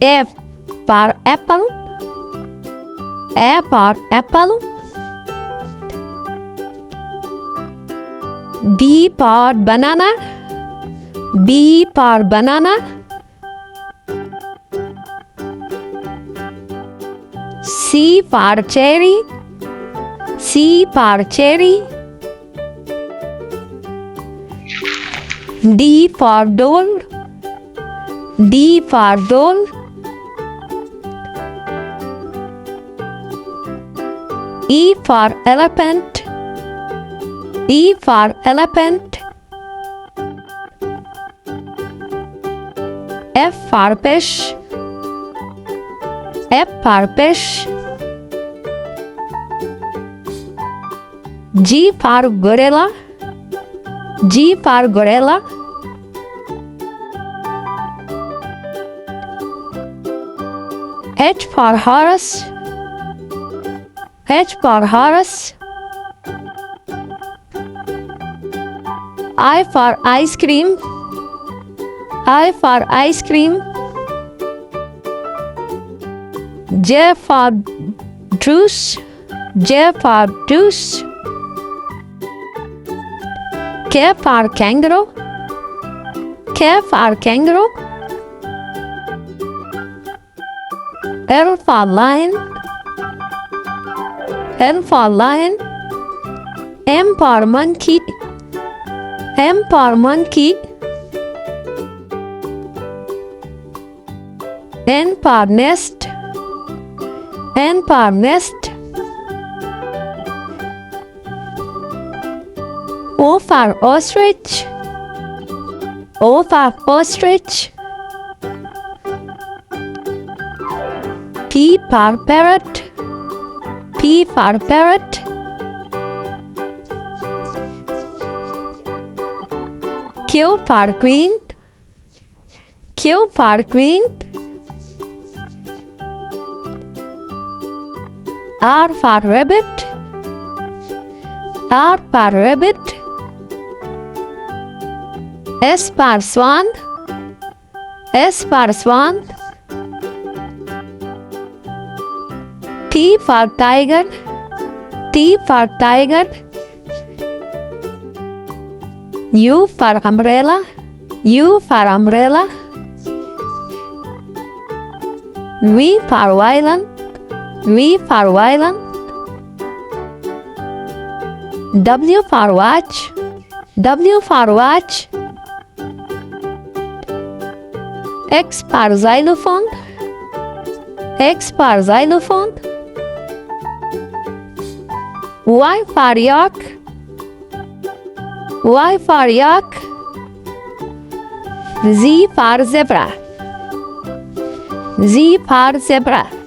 A for apple. A for apple. B for banana. B for banana. C for cherry. C for cherry. D for doll. D for doll. E for elephant. E for elephant. F for fish. F for fish. G for gorilla. G for gorilla. H for horse. H for horse. I for ice cream. I for ice cream. J for juice. J for juice. K for kangaroo. K for kangaroo. L for lion. L for lion. M for monkey. M for monkey. N for nest. N for nest. O for ostrich. O for ostrich. P for parrot. P for parrot. Q for queen. Q for queen. R for rabbit. R for rabbit. S for swan. S for swan. T for tiger. T for tiger. U for umbrella. U for umbrella. V for violin. V for violin. W for watch. W for watch. X for xylophone. X for xylophone. Y for yak. Y for yak. Z for zebra. Z for zebra.